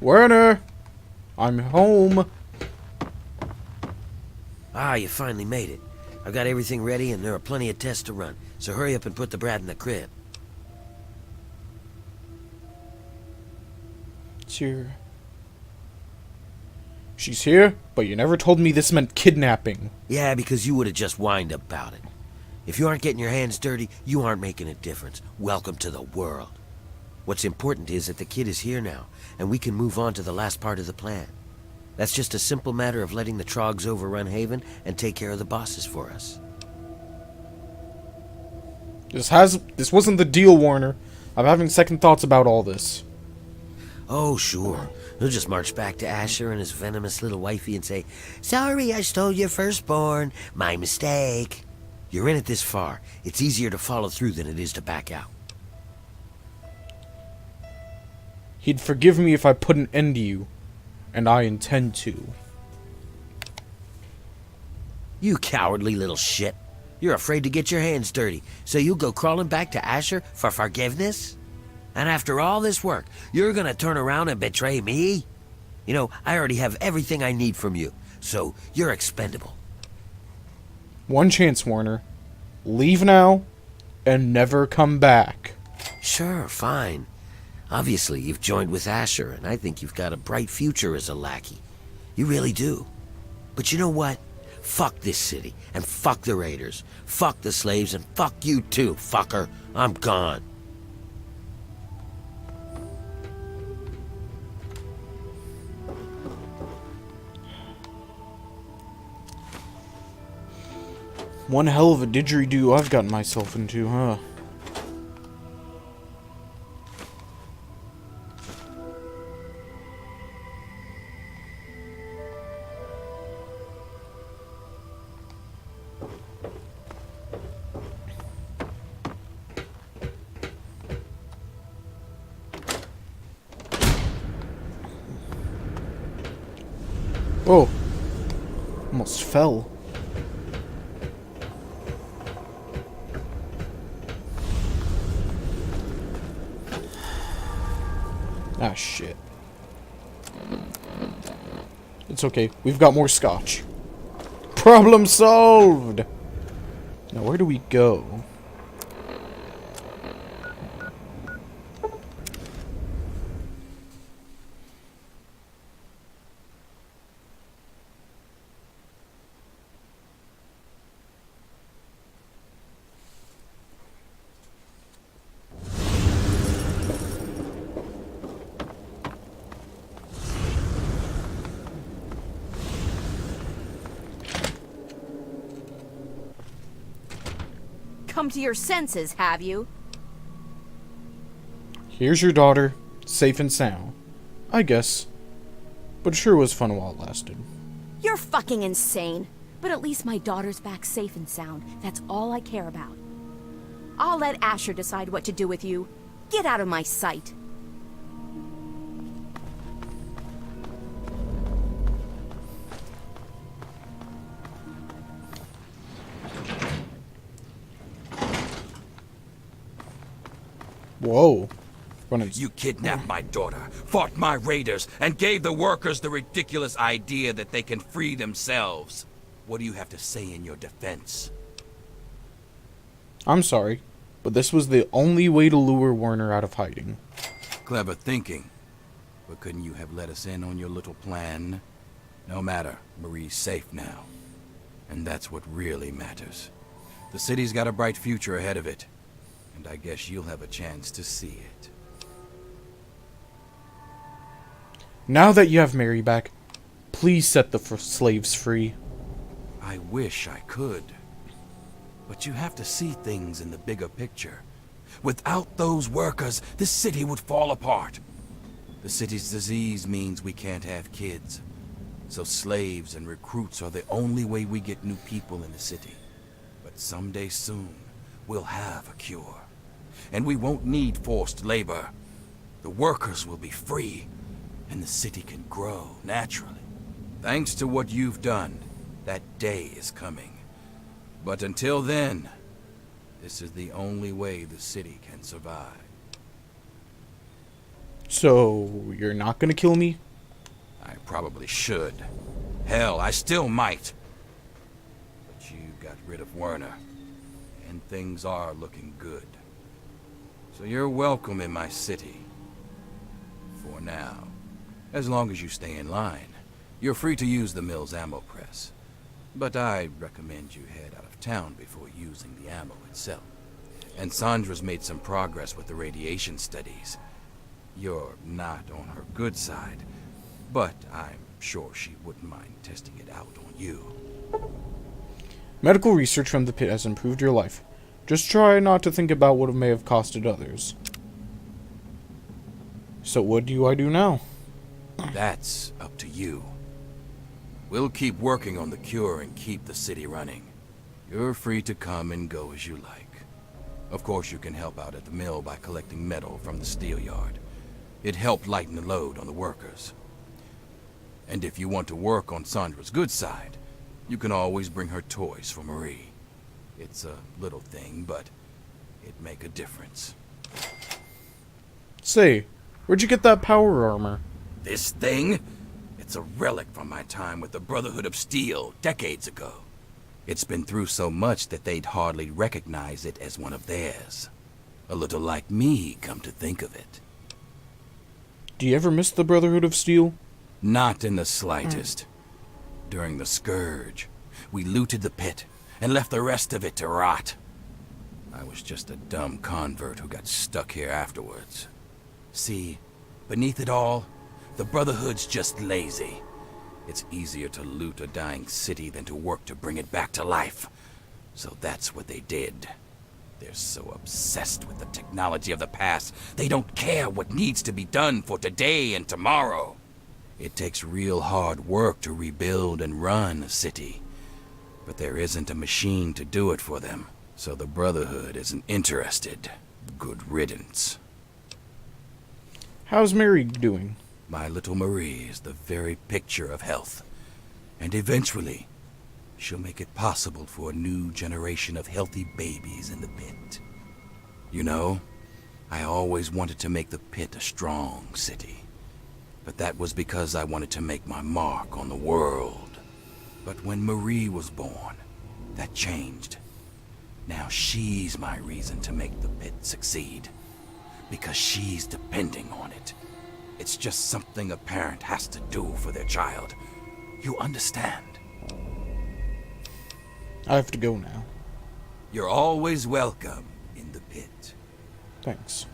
Werner! I'm home. Ah, you finally made it. I've got everything ready and there are plenty of tests to run. So hurry up and put the brat in the crib. She's here, but you never told me this meant kidnapping. Yeah, because you would have just whined about it. If you aren't getting your hands dirty, you aren't making a difference. Welcome to the world. What's important is that the kid is here now, and we can move on to the last part of the plan. That's just a simple matter of letting the Trogs overrun Haven and take care of the bosses for us. This wasn't the deal, Werner. I'm having second thoughts about all this. Oh, sure. He'll just march back to Asher and his venomous little wifey and say, "Sorry, I stole your firstborn. My mistake." You're in it this far. It's easier to follow through than it is to back out. He'd forgive me if I put an end to you, and I intend to. You cowardly little shit. You're afraid to get your hands dirty, so you'll go crawling back to Asher for forgiveness? And after all this work, you're gonna turn around and betray me? You know, I already have everything I need from you, so you're expendable. One chance, Werner. Leave now, and never come back. Sure, fine. Obviously, you've joined with Asher, and I think you've got a bright future as a lackey. You really do. But you know what? Fuck this city, and fuck the raiders. Fuck the slaves, and fuck you too, fucker. I'm gone. One hell of a didgeridoo I've gotten myself into, huh? Oh, almost fell. Ah, shit. It's okay. We've got more scotch. Problem solved! Now, where do we go? Come to your senses, have you? Here's your daughter, safe and sound. I guess. But it sure was fun while it lasted. You're fucking insane. But at least my daughter's back safe and sound. That's all I care about. I'll let Asher decide what to do with you. Get out of my sight. Whoa. You kidnapped my daughter, fought my raiders, and gave the workers the ridiculous idea that they can free themselves. What do you have to say in your defense? I'm sorry, but this was the only way to lure Werner out of hiding. Clever thinking. But couldn't you have let us in on your little plan? No matter, Marie's safe now. And that's what really matters. The city's got a bright future ahead of it. And I guess you'll have a chance to see it. Now that you have Mary back, please set the slaves free. I wish I could. But you have to see things in the bigger picture. Without those workers, this city would fall apart. The city's disease means we can't have kids. So slaves and recruits are the only way we get new people in the city. But someday soon, we'll have a cure. And we won't need forced labor. The workers will be free, and the city can grow naturally. Thanks to what you've done, that day is coming. But until then, this is the only way the city can survive. So, you're not gonna kill me? I probably should. Hell, I still might. But you got rid of Werner, and things are looking good. So you're welcome in my city. For now. As long as you stay in line. You're free to use the mill's ammo press. But I recommend you head out of town before using the ammo itself. And Sandra's made some progress with the radiation studies. You're not on her good side, but I'm sure she wouldn't mind testing it out on you. Medical research from the pit has improved your life. Just try not to think about what it may have costed others. So what do I do now? That's up to you. We'll keep working on the cure and keep the city running. You're free to come and go as you like. Of course, you can help out at the mill by collecting metal from the steel yard. It helped lighten the load on the workers. And if you want to work on Sandra's good side, you can always bring her toys for Marie. It's a little thing, but it'd make a difference. Say, where'd you get that power armor? This thing? It's a relic from my time with the Brotherhood of Steel decades ago. It's been through so much that they'd hardly recognize it as one of theirs. A little like me, come to think of it. Do you ever miss the Brotherhood of Steel? Not in the slightest. During the Scourge, we looted the pit and left the rest of it to rot. I was just a dumb convert who got stuck here afterwards. See, beneath it all, the Brotherhood's just lazy. It's easier to loot a dying city than to work to bring it back to life. So that's what they did. They're so obsessed with the technology of the past, they don't care what needs to be done for today and tomorrow. It takes real hard work to rebuild and run a city. But there isn't a machine to do it for them, so the Brotherhood isn't interested. Good riddance. How's Mary doing? My little Marie is the very picture of health. And eventually, she'll make it possible for a new generation of healthy babies in the pit. You know, I always wanted to make the pit a strong city. But that was because I wanted to make my mark on the world. But when Marie was born, that changed. Now she's my reason to make the pit succeed. Because she's depending on it. It's just something a parent has to do for their child. You understand? I have to go now. You're always welcome in the pit. Thanks.